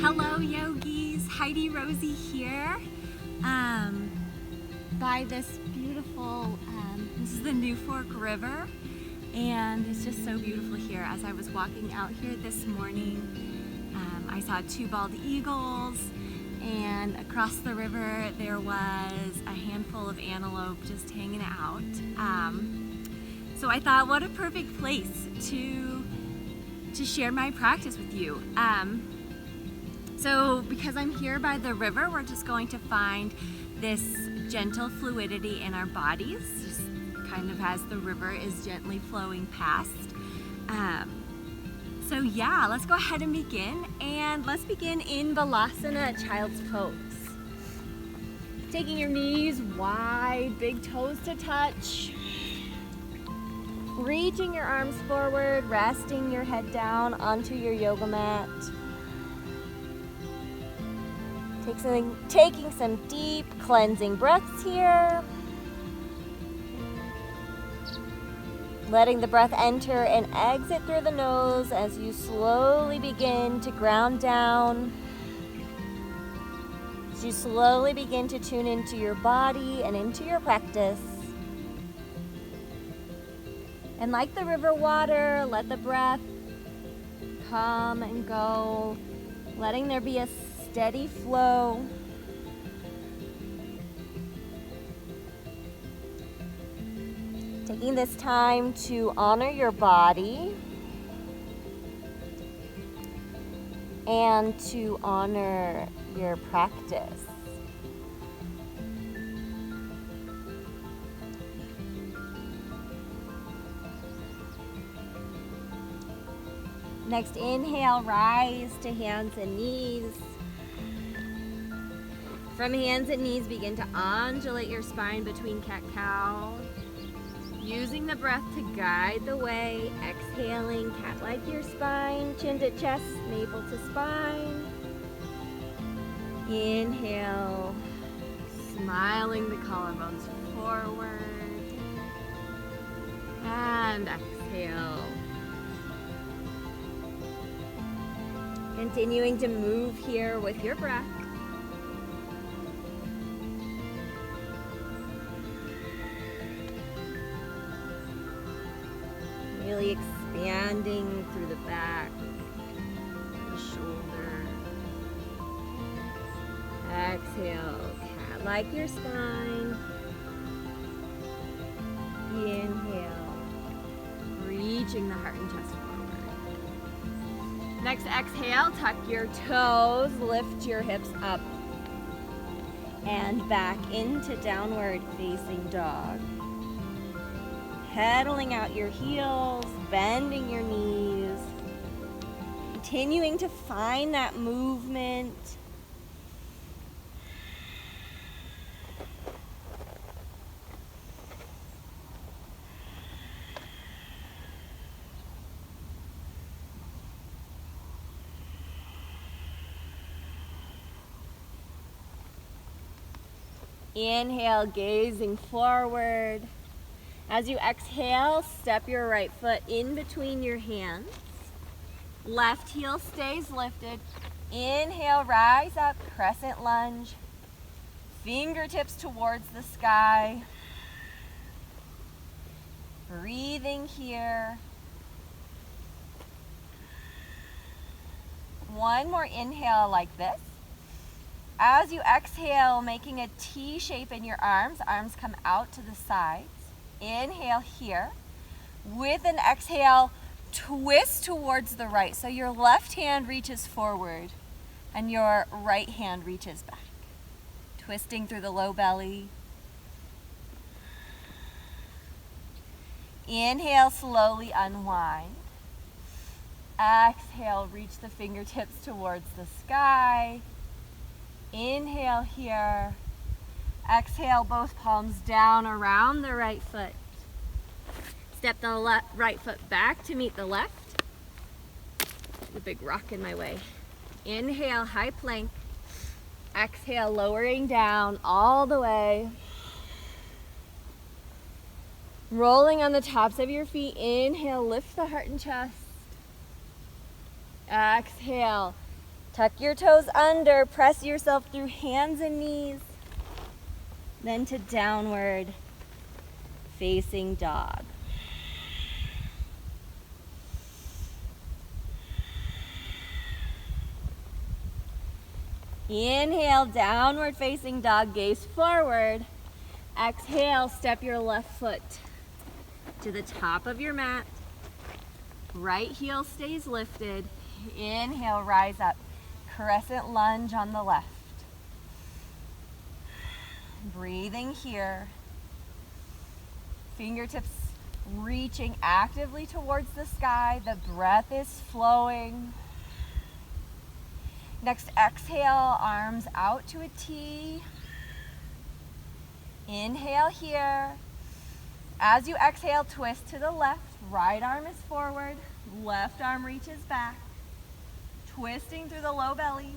Hello yogis, Heidi Rosie here by this beautiful, this is the New Fork River, and it's just so beautiful here. As I was walking out here this morning, I saw 2 bald eagles, and across the river there was a handful of antelope just hanging out. So I thought, what a perfect place to share my practice with you. So because I'm here by the river, we're just going to find this gentle fluidity in our bodies, just kind of as the river is gently flowing past. So yeah, let's go ahead and begin. And let's begin in Balasana, child's pose. Taking your knees wide, big toes to touch. Reaching your arms forward, resting your head down onto your yoga mat. Taking some deep cleansing breaths here. Letting the breath enter and exit through the nose as you slowly begin to ground down. As you slowly begin to tune into your body and into your practice. And like the river water, let the breath come and go, letting there be a steady flow. Taking this time to honor your body and to honor your practice. Next, inhale, rise to hands and knees. From hands and knees, begin to undulate your spine between cat-cow. Using the breath to guide the way. Exhaling, cat-like your spine, chin to chest, navel to spine. Inhale, smiling the collarbones forward. And exhale. Continuing to move here with your breath. Really expanding through the back, the shoulder. Exhale, cat like your spine. Inhale, reaching the heart and chest forward. Next exhale, tuck your toes, lift your hips up and back into downward facing dog. Pedaling out your heels, bending your knees, continuing to find that movement. Inhale, gazing forward. As you exhale, step your right foot in between your hands. Left heel stays lifted. Inhale, rise up, crescent lunge. Fingertips towards the sky. Breathing here. One more inhale like this. As you exhale, making a T shape in your arms come out to the sides. Inhale here. With an exhale, twist towards the right. So your left hand reaches forward and your right hand reaches back. Twisting through the low belly. Inhale, slowly unwind. Exhale, reach the fingertips towards the sky. Inhale here. Exhale, both palms down around the right foot. Step the right foot back to meet the left. The big rock in my way. Inhale, high plank. Exhale, lowering down all the way. Rolling on the tops of your feet. Inhale, lift the heart and chest. Exhale, tuck your toes under, press yourself through hands and knees. Then to downward facing dog. Inhale, downward facing dog, gaze forward. Exhale, step your left foot to the top of your mat. Right heel stays lifted. Inhale, rise up. Crescent lunge on the left. Breathing here. Fingertips reaching actively towards the sky. The breath is flowing. Next, exhale, arms out to a T. Inhale here. As you exhale, twist to the left. Right arm is forward. Left arm reaches back. Twisting through the low belly.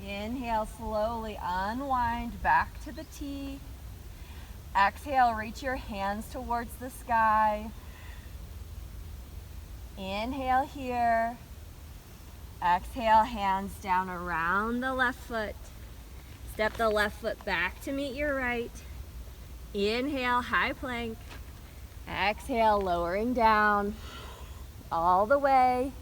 Inhale, slowly unwind back to the T. Exhale, reach your hands towards the sky. Inhale here. Exhale, hands down around the left foot. Step the left foot back to meet your right. Inhale, high plank. Exhale, lowering down all the way.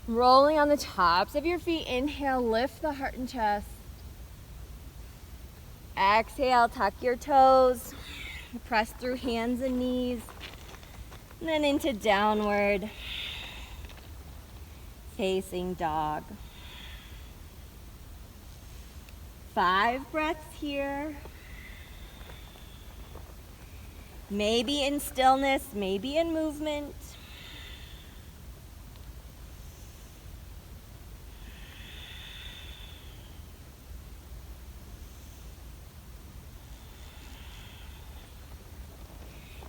Rolling on the tops of your feet. Inhale, lift the heart and chest. Exhale, tuck your toes. Press through hands and knees. And then into downward facing dog. 5 breaths here. Maybe in stillness, maybe in movement.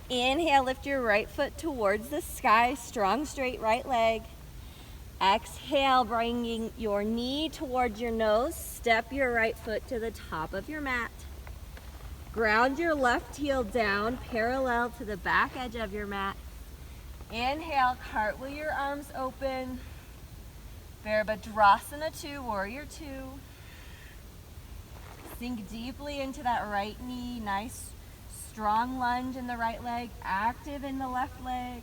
Inhale, lift your right foot towards the sky, strong straight right leg. Exhale, bringing your knee towards your nose. Step your right foot to the top of your mat. Ground your left heel down, parallel to the back edge of your mat. Inhale, cartwheel your arms open. Virabhadrasana 2, Warrior 2. Sink deeply into that right knee. Nice strong lunge in the right leg, active in the left leg.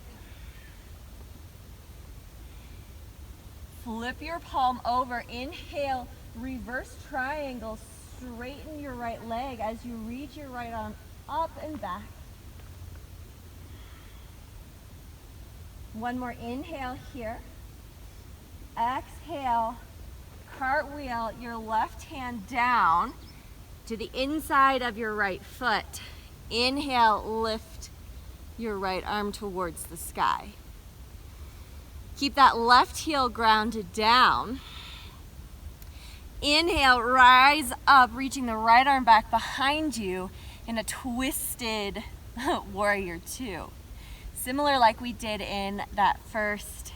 Flip your palm over. Inhale, reverse triangle. Straighten your right leg as you reach your right arm up and back. One more inhale here. Exhale, cartwheel your left hand down to the inside of your right foot. Inhale, lift your right arm towards the sky. Keep that left heel grounded down. Inhale, rise up, reaching the right arm back behind you in a twisted Warrior 2. Similar like we did in that first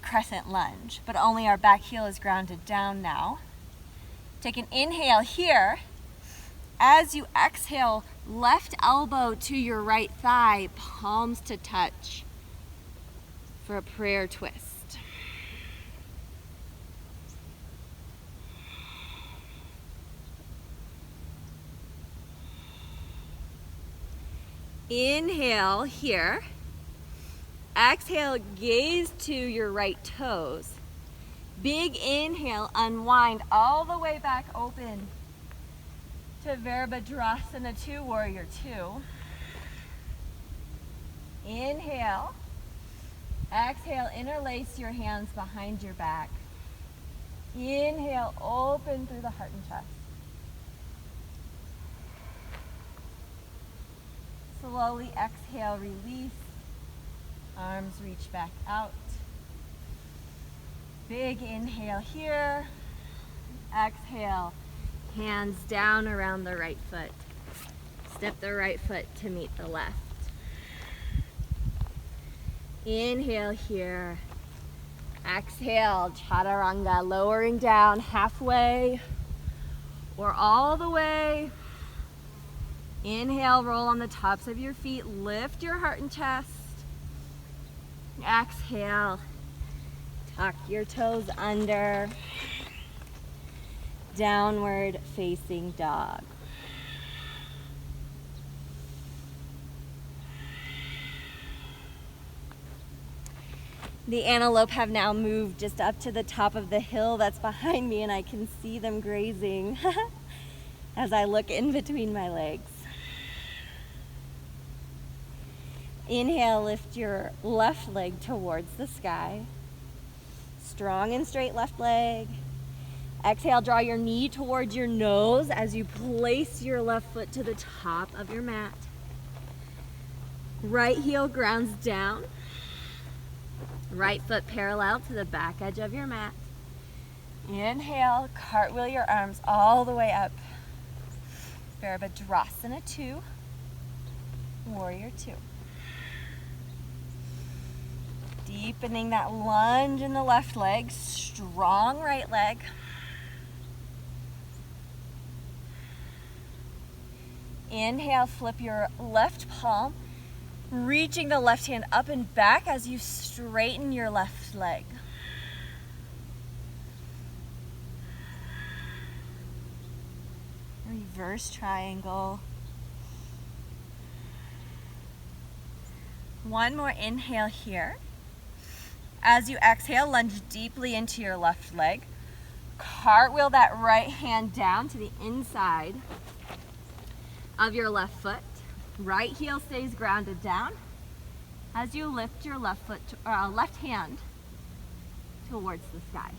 crescent lunge, but only our back heel is grounded down now. Take an inhale here. As you exhale, left elbow to your right thigh, palms to touch for a prayer twist. Inhale here. Exhale, gaze to your right toes. Big inhale, unwind all the way back open to Virabhadrasana 2, Warrior 2. Inhale. Exhale, interlace your hands behind your back. Inhale, open through the heart and chest. Slowly exhale, release. Arms reach back out. Big inhale here. Exhale, hands down around the right foot. Step the right foot to meet the left. Inhale here. Exhale, chaturanga, lowering down halfway or all the way. Inhale, roll on the tops of your feet, lift your heart and chest. Exhale, tuck your toes under. Downward facing dog. The antelope have now moved just up to the top of the hill that's behind me, and I can see them grazing as I look in between my legs. Inhale, lift your left leg towards the sky. Strong and straight left leg. Exhale, draw your knee towards your nose as you place your left foot to the top of your mat. Right heel grounds down. Right foot parallel to the back edge of your mat. Inhale, cartwheel your arms all the way up. Virabhadrasana 2, Warrior 2. Deepening that lunge in the left leg, strong right leg. Inhale, flip your left palm, reaching the left hand up and back as you straighten your left leg. Reverse triangle. One more inhale here. As you exhale, lunge deeply into your left leg. Cartwheel that right hand down to the inside of your left foot. Right heel stays grounded down as you lift your left hand towards the sky.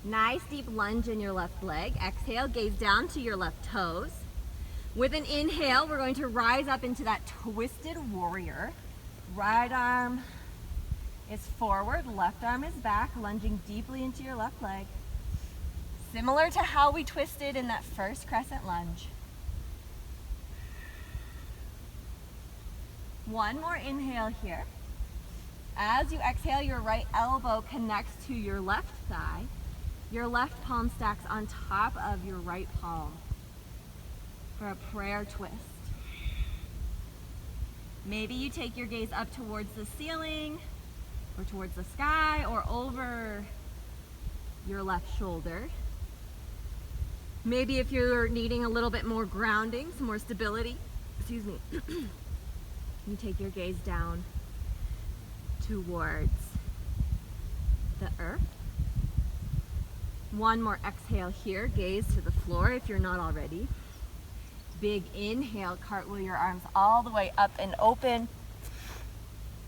Nice deep lunge in your left leg. Exhale, gaze down to your left toes. With an inhale, we're going to rise up into that twisted warrior. Right arm is forward, left arm is back, lunging deeply into your left leg. Similar to how we twisted in that first crescent lunge. One more inhale here. As you exhale, your right elbow connects to your left thigh. Your left palm stacks on top of your right palm for a prayer twist. Maybe you take your gaze up towards the ceiling or towards the sky or over your left shoulder. Maybe if you're needing a little bit more grounding, some more stability, excuse me, you take your gaze down towards the earth. One more exhale here, gaze to the floor if you're not already. Big inhale, cartwheel your arms all the way up and open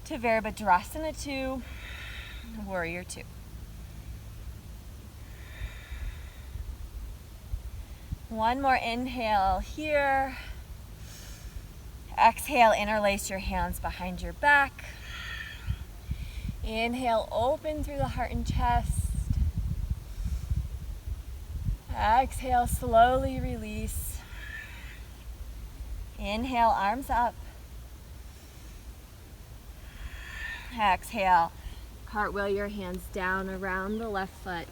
to Virabhadrasana 2, Warrior 2. One more inhale here. Exhale, interlace your hands behind your back. Inhale, open through the heart and chest. Exhale, slowly release. Inhale, arms up. Exhale, cartwheel your hands down around the left foot.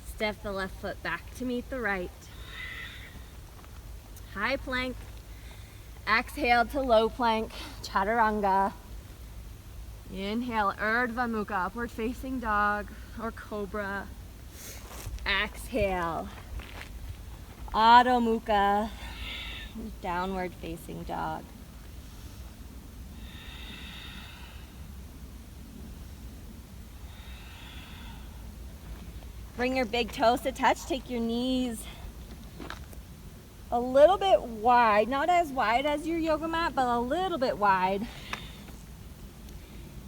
Step the left foot back to meet the right. High plank. Exhale to low plank, chaturanga. Inhale, Urdhva Mukha, upward facing dog or cobra. Exhale, Adho Mukha, downward facing dog. Bring your big toes to touch. Take your knees a little bit wide, not as wide as your yoga mat, but a little bit wide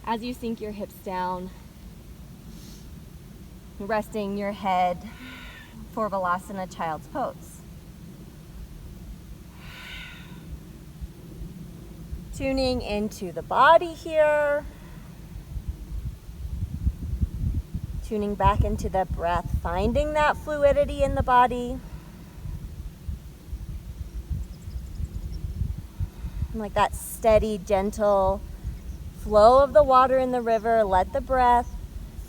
as you sink your hips down. Resting your head for Valasana, child's pose. Tuning into the body here. Tuning back into the breath, finding that fluidity in the body. like that steady, gentle flow of the water in the river. Let the breath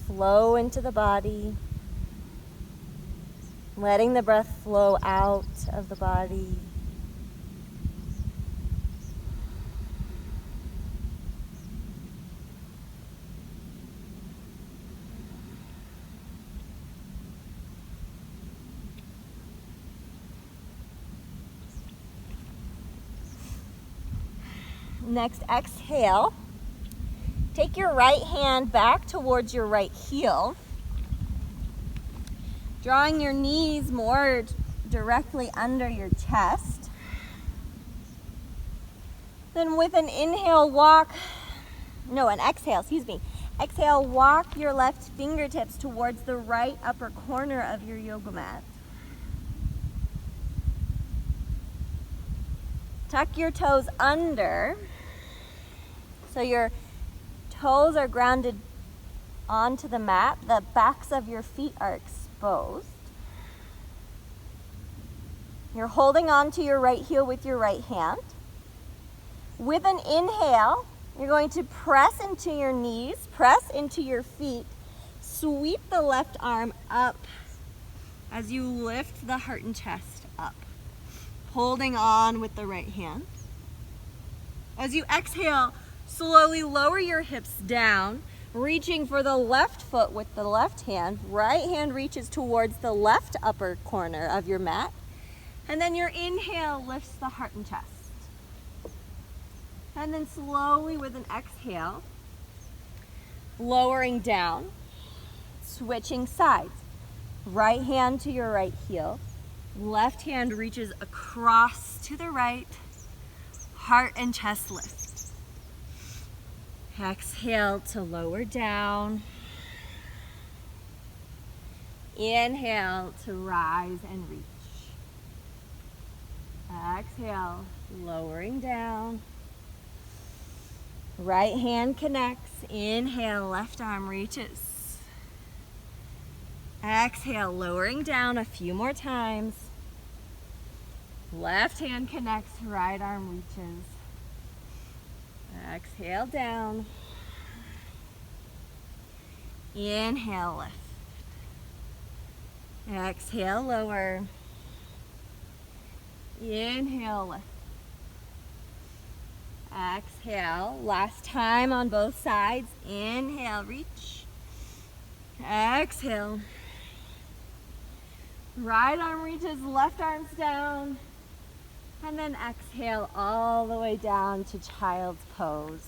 flow into the body. Letting the breath flow out of the body. Next, exhale. Take your right hand back towards your right heel, drawing your knees more directly under your chest. Then with an exhale, Exhale, walk your left fingertips towards the right upper corner of your yoga mat. Tuck your toes under, so your toes are grounded onto the mat. The backs of your feet are exposed. You're holding on to your right heel with your right hand. With an inhale, you're going to press into your knees, press into your feet, sweep the left arm up as you lift the heart and chest up, holding on with the right hand. As you exhale, slowly lower your hips down, reaching for the left foot with the left hand. Right hand reaches towards the left upper corner of your mat. And then your inhale lifts the heart and chest. And then slowly with an exhale, lowering down, switching sides. Right hand to your right heel. Left hand reaches across to the right. Heart and chest lift. Exhale to lower down. Inhale to rise and reach. Exhale, lowering down. Right hand connects. Inhale, left arm reaches. Exhale, lowering down a few more times. Left hand connects, right arm reaches. Exhale down. Inhale, lift. Exhale, lower. Inhale, lift. Exhale, last time on both sides. Inhale, reach. Exhale. Right arm reaches, left arm's down. And then exhale all the way down to child's pose.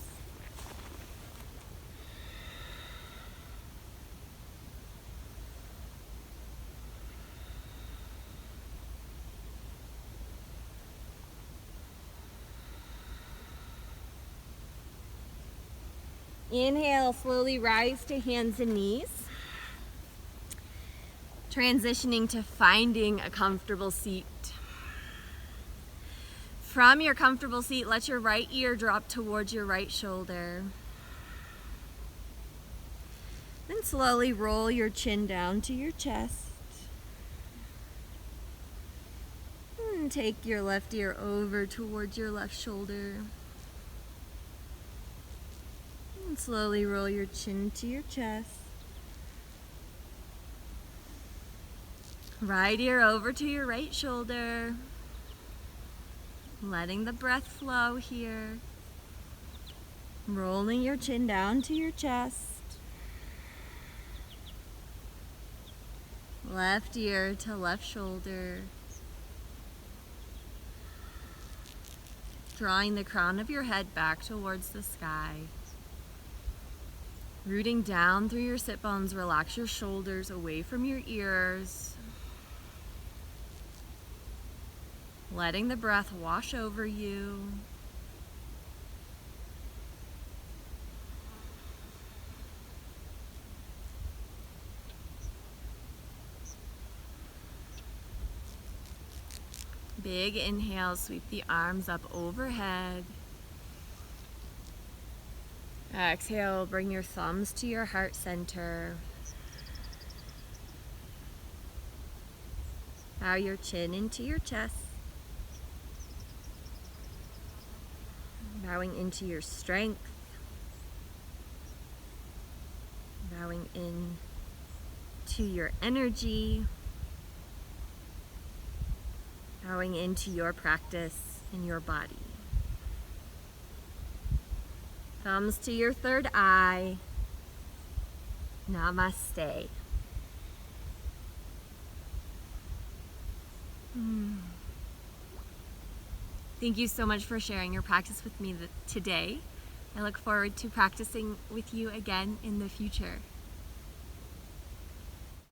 Inhale, slowly rise to hands and knees. Transitioning to finding a comfortable seat. From your comfortable seat, let your right ear drop towards your right shoulder. Then slowly roll your chin down to your chest. And take your left ear over towards your left shoulder. And slowly roll your chin to your chest. Right ear over to your right shoulder. Letting the breath flow here. Rolling your chin down to your chest. Left ear to left shoulder. Drawing the crown of your head back towards the sky. Rooting down through your sit bones, relax your shoulders away from your ears. Letting the breath wash over you. Big inhale, sweep the arms up overhead. Exhale, bring your thumbs to your heart center. Bow your chin into your chest. Bowing into your strength. Bowing in to your energy. Bowing into your practice in your body. Thumbs to your third eye. Namaste. Thank you so much for sharing your practice with me today. I look forward to practicing with you again in the future.